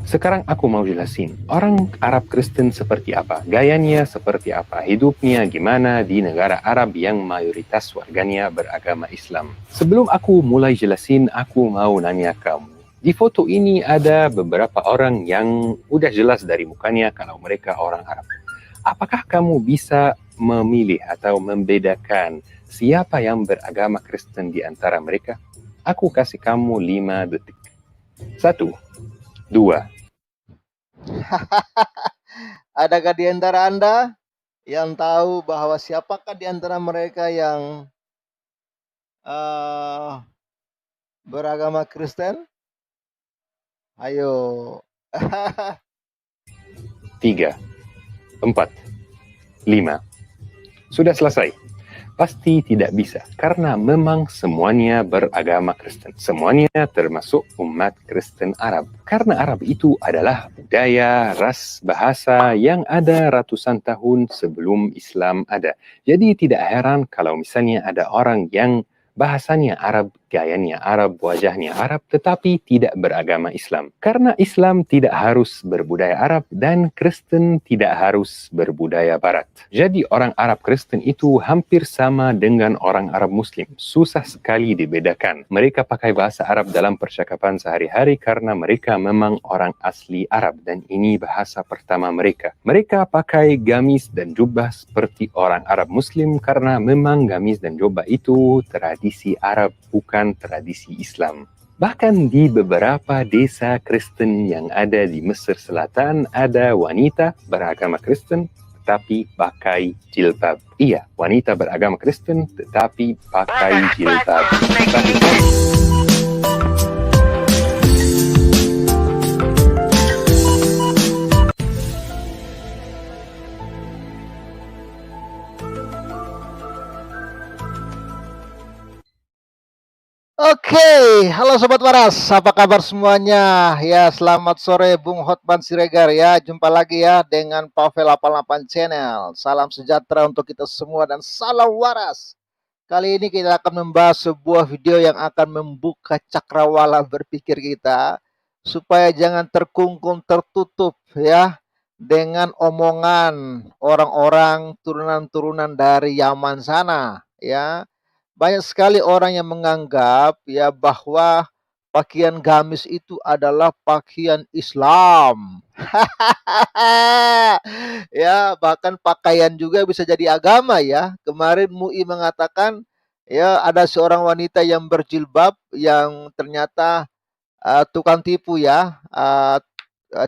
Sekarang aku mau jelasin, orang Arab Kristen seperti apa, gayanya seperti apa, hidupnya gimana di negara Arab yang mayoritas warganya beragama Islam. Sebelum aku mulai jelasin, aku mau nanya kamu. Di foto ini ada beberapa orang yang udah jelas dari mukanya kalau mereka orang Arab. Apakah kamu bisa memilih atau membedakan siapa yang beragama Kristen di antara mereka? Aku kasih kamu 5 detik. 1, 2, Adakah di antara Anda yang tahu bahwa siapakah di antara mereka yang beragama Kristen? Ayo. 3, 4, 5. Sudah selesai? Pasti tidak bisa, karena memang semuanya beragama Kristen. Semuanya termasuk umat Kristen Arab. Karena Arab itu adalah budaya, ras, bahasa yang ada ratusan tahun sebelum Islam ada. Jadi tidak heran kalau misalnya ada orang yang bahasanya Arab, gayanya Arab, wajahnya Arab, tetapi tidak beragama Islam. Karena Islam tidak harus berbudaya Arab dan Kristen tidak harus berbudaya Barat. Jadi orang Arab Kristen itu hampir sama dengan orang Arab Muslim. Susah sekali dibedakan. Mereka pakai bahasa Arab dalam percakapan sehari-hari karena mereka memang orang asli Arab dan ini bahasa pertama mereka. Mereka pakai gamis dan jubah seperti orang Arab Muslim karena memang gamis dan jubah itu tradisi Arab, bukan tradisi Islam. Bahkan di beberapa desa Kristen yang ada di Mesir Selatan ada wanita beragama Kristen tetapi pakai jilbab. Iya, wanita beragama Kristen tetapi pakai jilbab. Oke, halo Sobat Waras, apa kabar semuanya? Ya, selamat sore Bung Hotman Siregar ya. Jumpa lagi ya dengan Pavel 88 Channel. Salam sejahtera untuk kita semua dan salam waras. Kali ini kita akan membahas sebuah video yang akan membuka cakrawala berpikir kita supaya jangan terkungkung tertutup ya dengan omongan orang-orang turunan-turunan dari Yaman sana ya. Banyak sekali orang yang menganggap ya bahwa pakaian gamis itu adalah pakaian Islam. Ya, bahkan pakaian juga bisa jadi agama ya. Kemarin MUI mengatakan ya ada seorang wanita yang berjilbab yang ternyata tukang tipu ya,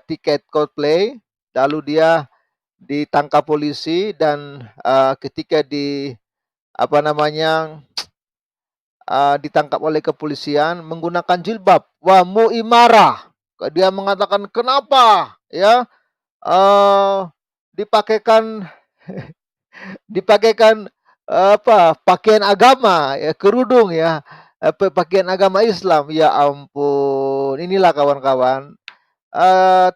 tiket Coldplay, lalu dia ditangkap polisi dan ketika di apa namanya ditangkap oleh kepolisian menggunakan jilbab. Wah, MUI marah. Dia mengatakan kenapa ya dipakaikan dipakaikan apa pakaian agama ya kerudung ya pakaian agama Islam ya ampun inilah kawan-kawan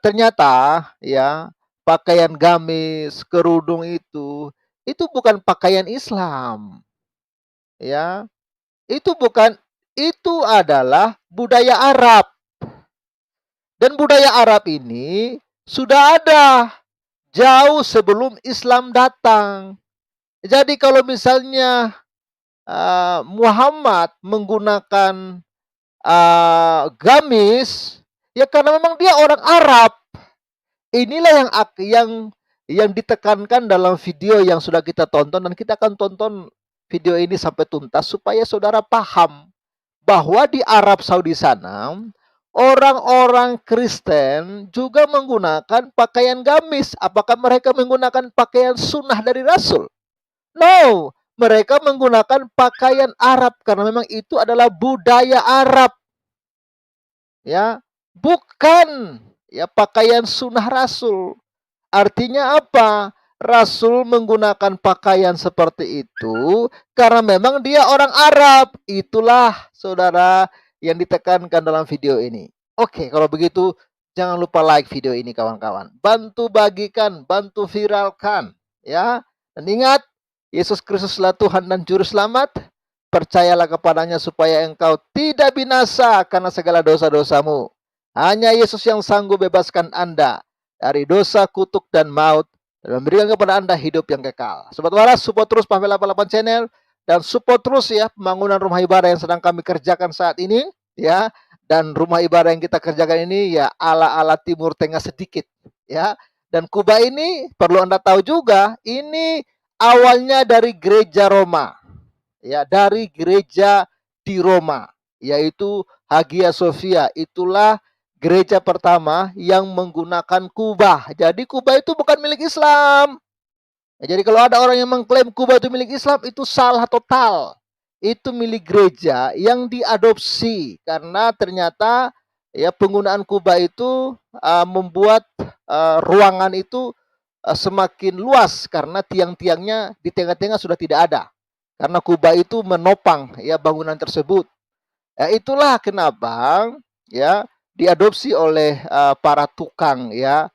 ternyata ya pakaian gamis kerudung itu bukan pakaian Islam ya itu adalah budaya Arab dan budaya Arab ini sudah ada jauh sebelum Islam datang. Jadi kalau misalnya Muhammad menggunakan gamis, ya karena memang dia orang Arab. Inilah yang ditekankan dalam video yang sudah kita tonton dan kita akan tonton video ini sampai tuntas supaya saudara paham bahwa di Arab Saudi sana orang-orang Kristen juga menggunakan pakaian gamis. Apakah mereka menggunakan pakaian sunnah dari Rasul? No, mereka menggunakan pakaian Arab karena memang itu adalah budaya Arab. Ya, bukan ya pakaian sunnah Rasul. Artinya apa? Rasul menggunakan pakaian seperti itu karena memang dia orang Arab. Itulah saudara yang ditekankan dalam video ini. Oke, kalau begitu jangan lupa like video ini kawan-kawan. Bantu bagikan, bantu viralkan ya. Dan ingat, Yesus Kristuslah Tuhan dan Juru Selamat. Percayalah kepadanya supaya engkau tidak binasa karena segala dosa-dosamu. Hanya Yesus yang sanggup bebaskan Anda dari dosa, kutuk, dan maut, dan memberikan kepada Anda hidup yang kekal. Sobat Waras, support terus Pavel 88 Channel, dan support terus ya pembangunan rumah ibadah yang sedang kami kerjakan saat ini, ya. Dan rumah ibadah yang kita kerjakan ini ya ala-ala Timur Tengah sedikit, ya. Dan Kuba ini perlu Anda tahu juga, ini awalnya dari gereja Roma, ya, dari gereja di Roma, yaitu Hagia Sophia. Itulah gereja pertama yang menggunakan kubah. Jadi kubah itu bukan milik Islam. Ya, jadi kalau ada orang yang mengklaim kubah itu milik Islam, itu salah total. Itu milik gereja yang diadopsi karena ternyata ya penggunaan kubah itu membuat ruangan itu semakin luas karena tiang-tiangnya di tengah-tengah sudah tidak ada. Karena kubah itu menopang ya bangunan tersebut. Ya, itulah kenapa ya diadopsi oleh para tukang ya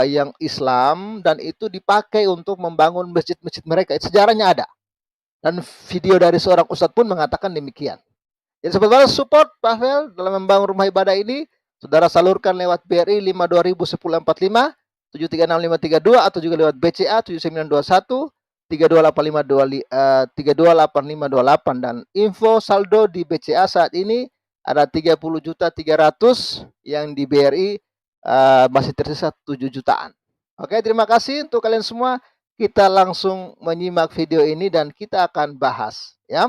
yang Islam, dan itu dipakai untuk membangun masjid-masjid mereka. Sejarahnya ada. Dan video dari seorang ustadz pun mengatakan demikian. Jadi saudara support Pavel dalam membangun rumah ibadah ini, saudara salurkan lewat BRI 521045 7365532 atau juga lewat BCA 7921 328528 dan info saldo di BCA saat ini ada 30.300.000 yang di BRI masih tersisa 7 jutaan. Oke, terima kasih untuk kalian semua. Kita langsung menyimak video ini dan kita akan bahas ya.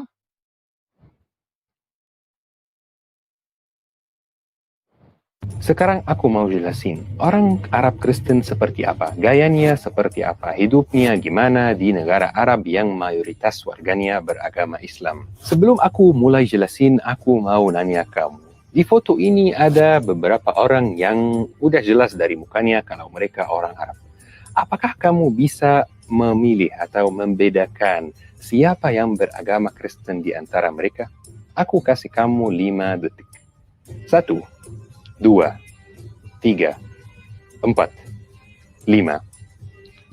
Sekarang aku mau jelasin, orang Arab Kristen seperti apa, gayanya seperti apa, hidupnya gimana di negara Arab yang mayoritas warganya beragama Islam. Sebelum aku mulai jelasin, aku mau nanya kamu. Di foto ini ada beberapa orang yang udah jelas dari mukanya kalau mereka orang Arab. Apakah kamu bisa memilih atau membedakan siapa yang beragama Kristen di antara mereka? Aku kasih kamu 5 detik. 1, 2, 3, 4, 5.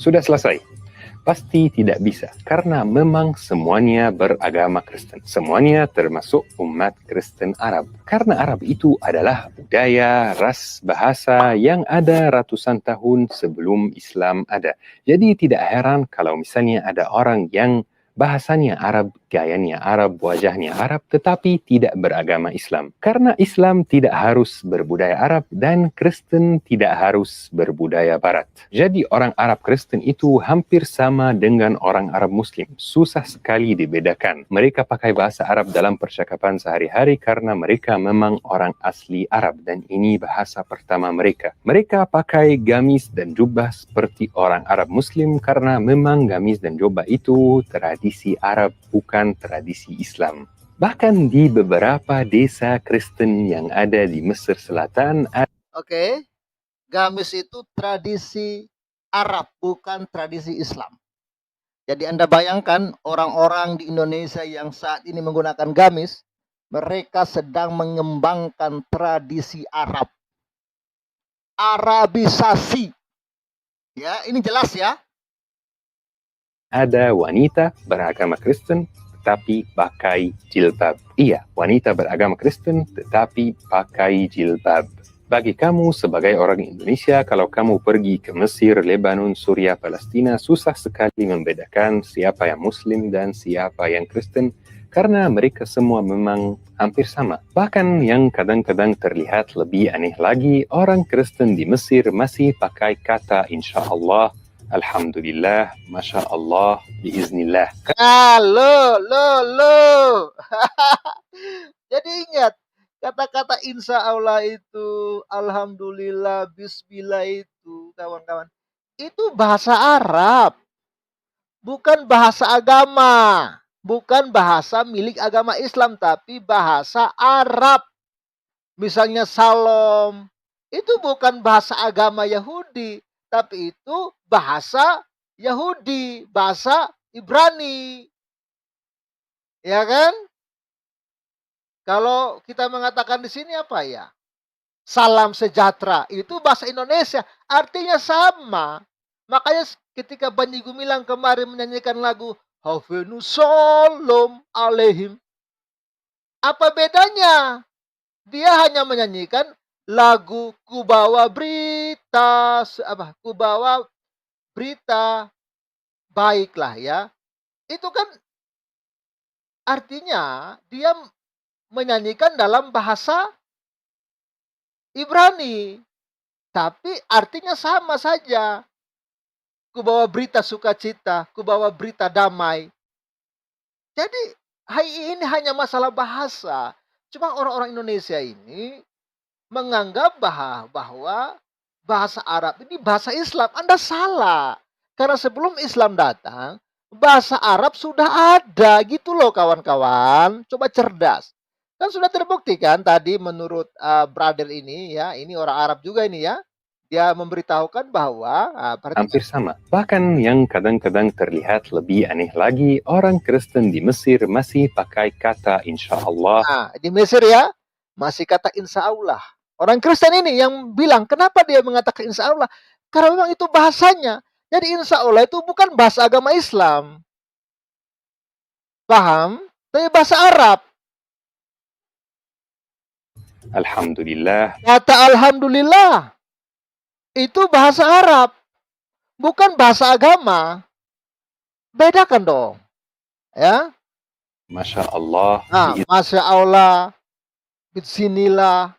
Sudah selesai. Pasti tidak bisa, karena memang semuanya beragama Kristen. Semuanya termasuk umat Kristen Arab. Karena Arab itu adalah budaya, ras, bahasa yang ada ratusan tahun sebelum Islam ada. Jadi tidak heran kalau misalnya ada orang yang bahasanya Arab, gayanya Arab, wajahnya Arab, tetapi tidak beragama Islam. Karena Islam tidak harus berbudaya Arab dan Kristen tidak harus berbudaya Barat. Jadi orang Arab Kristen itu hampir sama dengan orang Arab Muslim. Susah sekali dibedakan. Mereka pakai bahasa Arab dalam percakapan sehari-hari karena mereka memang orang asli Arab dan ini bahasa pertama mereka. Mereka pakai gamis dan jubah seperti orang Arab Muslim karena memang gamis dan jubah itu tradisi Arab, bukan tradisi Islam. Bahkan di beberapa desa Kristen yang ada di Mesir Selatan. Oke, gamis itu tradisi Arab, bukan tradisi Islam. Jadi Anda bayangkan orang-orang di Indonesia yang saat ini menggunakan gamis, mereka sedang mengembangkan tradisi Arab. Arabisasi. Ya, ini jelas ya. Ada wanita beragama Kristen tetapi pakai jilbab. Iya, wanita beragama Kristen tetapi pakai jilbab. Bagi kamu sebagai orang Indonesia, kalau kamu pergi ke Mesir, Lebanon, Suriah, Palestina, susah sekali membedakan siapa yang Muslim dan siapa yang Kristen karena mereka semua memang hampir sama. Bahkan yang kadang-kadang terlihat lebih aneh lagi, orang Kristen di Mesir masih pakai kata insya Allah, Alhamdulillah, Masya Allah, Biiznillah. Lo. Jadi ingat, kata-kata insya Allah itu, Alhamdulillah, Bismillah itu, kawan-kawan. Itu bahasa Arab. Bukan bahasa agama. Bukan bahasa milik agama Islam, tapi bahasa Arab. Misalnya salam, itu bukan bahasa agama Yahudi, tapi itu bahasa Yahudi, bahasa Ibrani. Ya kan? Kalau kita mengatakan di sini apa ya? Salam sejahtera, itu bahasa Indonesia, artinya sama. Makanya ketika Panji Gumilang kemarin menyanyikan lagu Hafenu Shalom Alaihim, apa bedanya? Dia hanya menyanyikan lagu Kubawa Berita Kubawa Berita Baiklah ya. Itu kan artinya dia menyanyikan dalam bahasa Ibrani, tapi artinya sama saja. Kubawa berita sukacita, kubawa berita damai. Jadi ini hanya masalah bahasa. Cuma orang-orang Indonesia ini menganggap bahwa bahasa Arab ini bahasa Islam. Anda salah. Karena sebelum Islam datang, bahasa Arab sudah ada gitu loh kawan-kawan. Coba cerdas. Kan sudah terbukti kan tadi menurut brother ini ya, ini orang Arab juga ini ya. Dia memberitahukan bahwa hampir sama. Bahkan yang kadang-kadang terlihat lebih aneh lagi, orang Kristen di Mesir masih pakai kata insya Allah. Nah, di Mesir ya, masih kata insya Allah. Orang Kristen ini yang bilang, kenapa dia mengatakan insya Allah? Karena memang itu bahasanya. Jadi insya Allah itu bukan bahasa agama Islam. Paham? Tapi bahasa Arab. Alhamdulillah. Kata Alhamdulillah. Itu bahasa Arab. Bukan bahasa agama. Bedakan dong. Ya. Masya Allah. Nah, Masya Allah. Bismillah.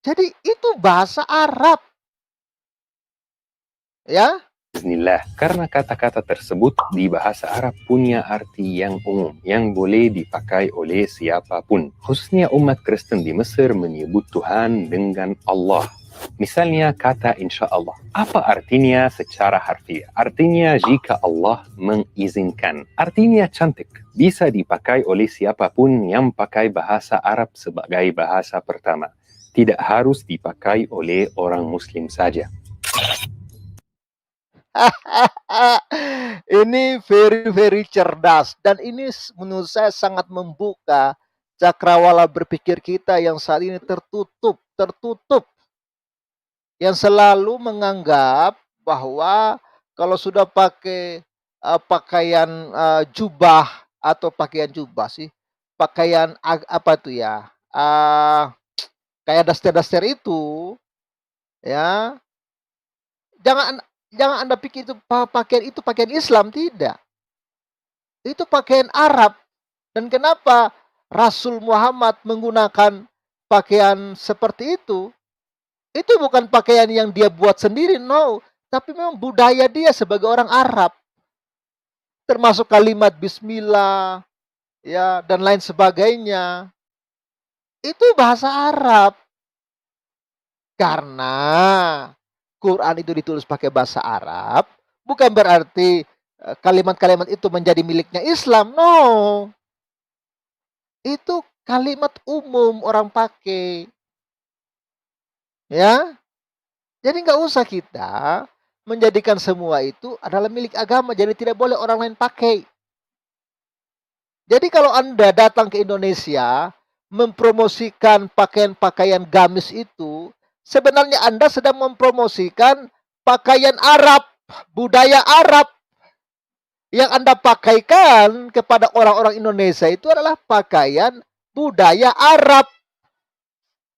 Jadi itu bahasa Arab. Ya. Bismillah. Karena kata-kata tersebut di bahasa Arab punya arti yang umum, yang boleh dipakai oleh siapapun. Khususnya umat Kristen di Mesir menyebut Tuhan dengan Allah. Misalnya kata insya Allah. Apa artinya secara harfiah? Artinya jika Allah mengizinkan. Artinya cantik. Bisa dipakai oleh siapapun yang pakai bahasa Arab sebagai bahasa pertama. Tidak harus dipakai oleh orang Muslim saja. Ini very cerdas dan ini menurut saya sangat membuka cakrawala berpikir kita yang saat ini tertutup yang selalu menganggap bahwa kalau sudah pakai pakaian jubah atau pakaian jubah sih pakaian apa tuh ya kayak daster-daster itu ya jangan Anda pikir itu pakaian Islam, tidak. Itu pakaian Arab. Dan kenapa Rasul Muhammad menggunakan pakaian seperti itu? Itu bukan pakaian yang dia buat sendiri, no. Tapi memang budaya dia sebagai orang Arab. Termasuk kalimat bismillah, ya, dan lain sebagainya. Itu bahasa Arab. Karena Quran itu ditulis pakai bahasa Arab, bukan berarti kalimat-kalimat itu menjadi miliknya Islam. No. Itu kalimat umum orang pakai. Ya. Jadi nggak usah kita menjadikan semua itu adalah milik agama. Jadi tidak boleh orang lain pakai. Jadi kalau Anda datang ke Indonesia mempromosikan pakaian-pakaian gamis itu, sebenarnya Anda sedang mempromosikan pakaian Arab, budaya Arab. Yang Anda pakaikan kepada orang-orang Indonesia itu adalah pakaian budaya Arab.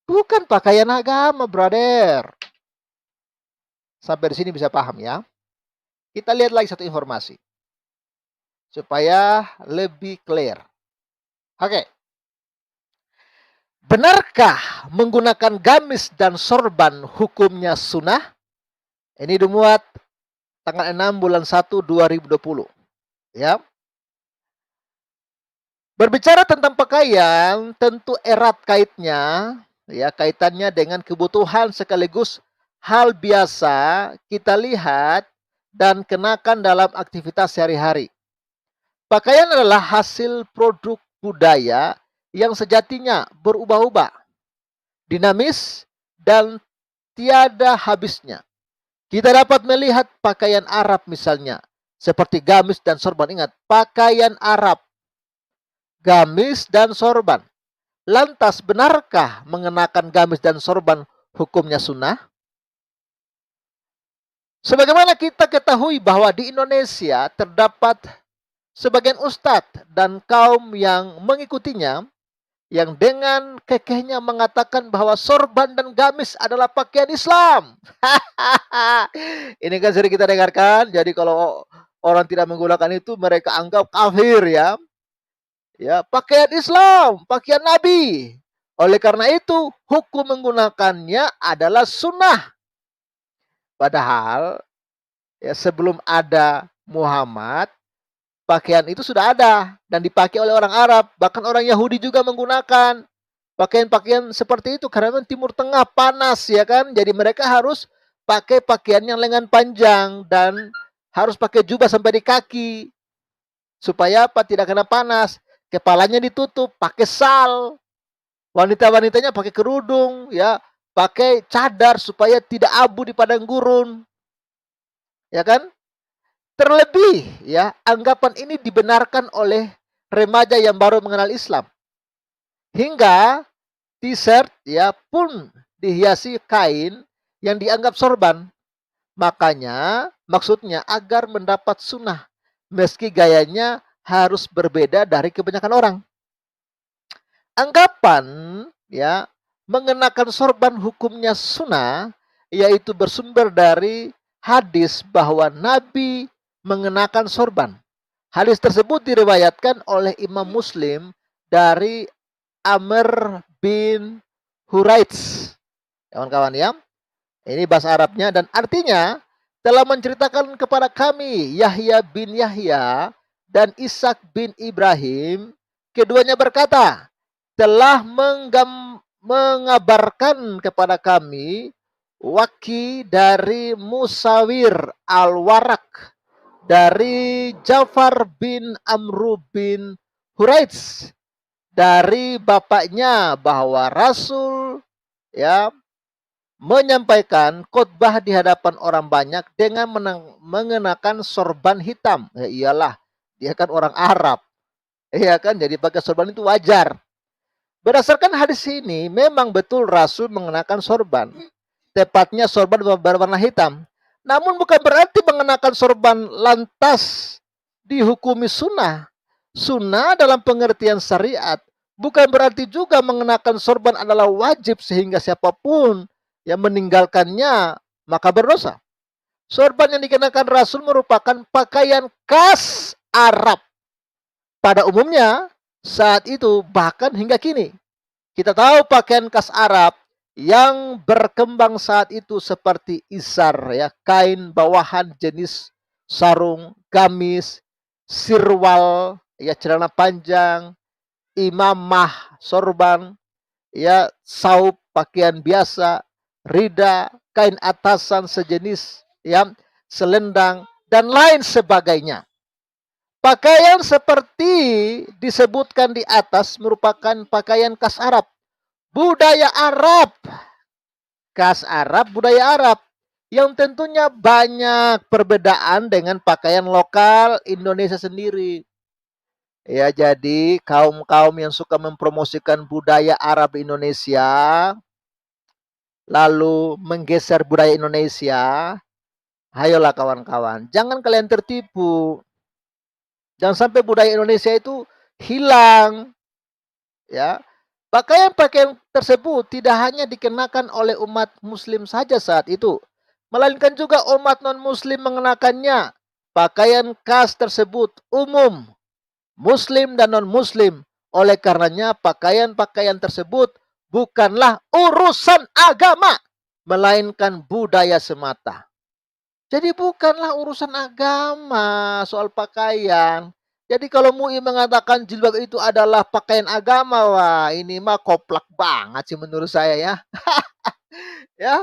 Bukan pakaian agama, brother. Sampai di sini bisa paham ya. Kita lihat lagi satu informasi. Supaya lebih clear. Oke. Benarkah menggunakan gamis dan sorban hukumnya sunnah? Ini dimuat tanggal 6 bulan 1 2020. Ya. Berbicara tentang pakaian, tentu erat kaitnya, ya, kaitannya dengan kebutuhan sekaligus hal biasa kita lihat dan kenakan dalam aktivitas sehari-hari. Pakaian adalah hasil produk budaya yang sejatinya berubah-ubah, dinamis, dan tiada habisnya. Kita dapat melihat pakaian Arab misalnya, seperti gamis dan sorban. Ingat, pakaian Arab, gamis dan sorban. Lantas, benarkah mengenakan gamis dan sorban hukumnya sunnah? Sebagaimana kita ketahui bahwa di Indonesia terdapat sebagian ustadz dan kaum yang mengikutinya yang dengan kekehnya mengatakan bahwa sorban dan gamis adalah pakaian Islam. Ini kan sering kita dengarkan. Jadi kalau orang tidak menggunakan itu mereka anggap kafir ya. Ya, pakaian Islam, pakaian Nabi. Oleh karena itu, hukum menggunakannya adalah sunnah. Padahal ya sebelum ada Muhammad, pakaian itu sudah ada dan dipakai oleh orang Arab. Bahkan orang Yahudi juga menggunakan pakaian-pakaian seperti itu karena memang Timur Tengah panas ya kan. Jadi mereka harus pakai pakaian yang lengan panjang dan harus pakai jubah sampai di kaki supaya apa? Tidak kena panas. Kepalanya ditutup pakai sal. Wanita-wanitanya pakai kerudung ya, pakai cadar supaya tidak abu di padang gurun. Ya kan? Terlebih ya, anggapan ini dibenarkan oleh remaja yang baru mengenal Islam. Hingga t-shirt ya pun dihiasi kain yang dianggap sorban. Makanya maksudnya agar mendapat sunnah meski gayanya harus berbeda dari kebanyakan orang. Anggapan ya mengenakan sorban hukumnya sunnah yaitu bersumber dari hadis bahwa Nabi mengenakan sorban. Hadis tersebut diriwayatkan oleh Imam Muslim dari Amr bin Huraits. Kawan-kawan ya. Ini bahasa Arabnya dan artinya telah menceritakan kepada kami Yahya bin Yahya dan Ishak bin Ibrahim. Keduanya berkata, telah mengabarkan kepada kami Waki dari Musawir al-Warak dari Ja'far bin Amru bin Huraits dari bapaknya bahwa Rasul ya menyampaikan khotbah di hadapan orang banyak dengan mengenakan sorban hitam. Ya iyalah, dia kan orang Arab. Iya kan, jadi pakai sorban itu wajar. Berdasarkan hadis ini, memang betul Rasul mengenakan sorban. Tepatnya sorban berwarna hitam. Namun bukan berarti mengenakan sorban lantas dihukumi sunnah. Sunnah dalam pengertian syariat bukan berarti juga mengenakan sorban adalah wajib sehingga siapapun yang meninggalkannya maka berdosa. Sorban yang dikenakan Rasul merupakan pakaian khas Arab. Pada umumnya saat itu bahkan hingga kini. Kita tahu pakaian khas Arab yang berkembang saat itu seperti isar ya, kain bawahan jenis sarung, gamis, sirwal ya celana panjang, imamah, sorban, ya saub pakaian biasa, rida, kain atasan sejenis ya, selendang dan lain sebagainya. Pakaian seperti disebutkan di atas merupakan pakaian khas Arab. Budaya Arab. Khas Arab, budaya Arab. Yang tentunya banyak perbedaan dengan pakaian lokal Indonesia sendiri. Ya, jadi kaum-kaum yang suka mempromosikan budaya Arab Indonesia, lalu menggeser budaya Indonesia, ayolah kawan-kawan, jangan kalian tertipu. Jangan sampai budaya Indonesia itu hilang. Ya. Pakaian-pakaian tersebut tidak hanya dikenakan oleh umat muslim saja saat itu, melainkan juga umat non-muslim mengenakannya. Pakaian khas tersebut umum, muslim dan non-muslim. Oleh karenanya pakaian-pakaian tersebut bukanlah urusan agama, melainkan budaya semata. Jadi bukanlah urusan agama soal pakaian. Jadi kalau MUI mengatakan jilbab itu adalah pakaian agama, wah ini mah koplak banget sih menurut saya ya. Ya,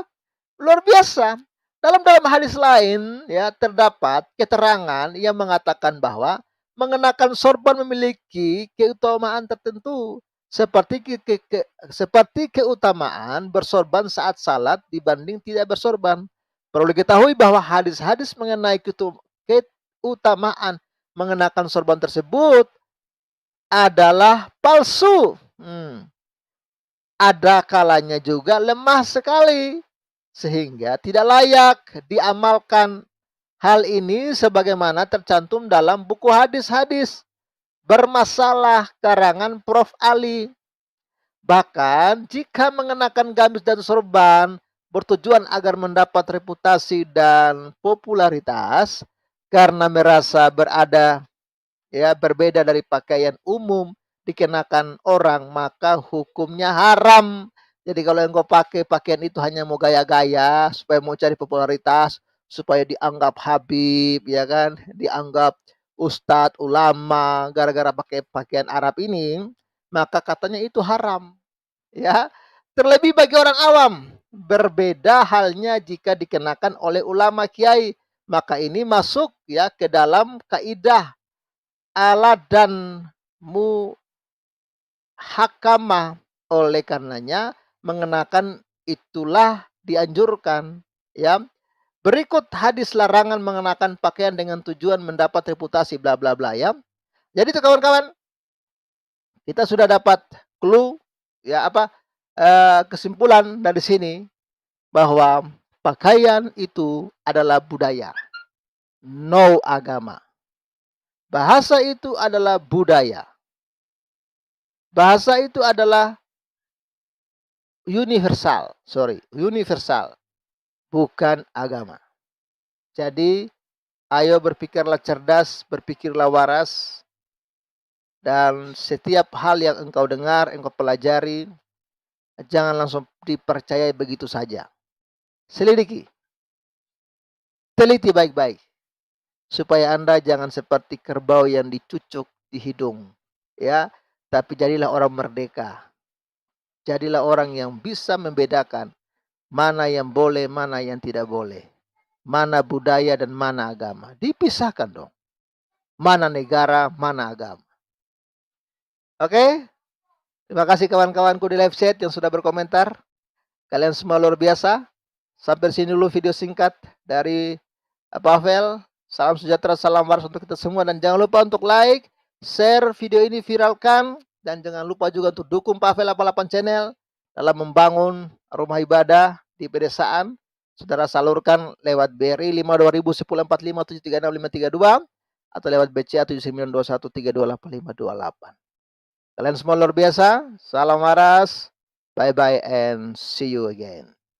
luar biasa. Dalam hadis lain ya terdapat keterangan yang mengatakan bahwa mengenakan sorban memiliki keutamaan tertentu seperti keutamaan bersorban saat salat dibanding tidak bersorban. Perlu diketahui bahwa hadis-hadis mengenai keutamaan mengenakan sorban tersebut adalah palsu. Ada kalanya juga lemah sekali sehingga tidak layak diamalkan. Hal ini sebagaimana tercantum dalam buku hadis-hadis bermasalah karangan Prof. Ali Bahkan jika mengenakan gamis dan sorban bertujuan agar mendapat reputasi dan popularitas karena merasa berbeda dari pakaian umum dikenakan orang, maka hukumnya haram. Jadi kalau yang kau pakai pakaian itu hanya mau gaya-gaya supaya mau cari popularitas, supaya dianggap Habib, ya kan, dianggap ustadz, ulama, gara-gara pakai pakaian Arab ini, maka katanya itu haram. Ya, terlebih bagi orang awam. Berbeda halnya jika dikenakan oleh ulama kiai, maka ini masuk ya ke dalam kaidah alat dan muhakamah. Oleh karenanya mengenakan itulah dianjurkan, ya. Berikut hadis larangan mengenakan pakaian dengan tujuan mendapat reputasi bla bla bla, ya. Jadi itu kawan-kawan, kita sudah dapat clue ya kesimpulan dari sini bahwa pakaian itu adalah budaya, no agama. Bahasa itu adalah budaya. Bahasa itu adalah universal, bukan agama. Jadi, ayo berpikirlah cerdas, berpikirlah waras, dan setiap hal yang engkau dengar, engkau pelajari, jangan langsung dipercayai begitu saja. Selidiki, teliti baik-baik, supaya Anda jangan seperti kerbau yang dicucuk di hidung, ya. Tapi jadilah orang merdeka. Jadilah orang yang bisa membedakan mana yang boleh, mana yang tidak boleh. Mana budaya dan mana agama. Dipisahkan dong. Mana negara, mana agama. Oke? Terima kasih kawan-kawanku di live chat yang sudah berkomentar. Kalian semua luar biasa. Sampai sini dulu video singkat dari Pavel. Salam sejahtera, salam waras untuk kita semua. Dan jangan lupa untuk like, share video ini, viralkan. Dan jangan lupa juga untuk dukung Pavel 88 Channel dalam membangun rumah ibadah di pedesaan. Saudara salurkan lewat BRI 521045736532 atau lewat BCA 7921328528. Kalian semua luar biasa. Salam waras. Bye-bye and see you again.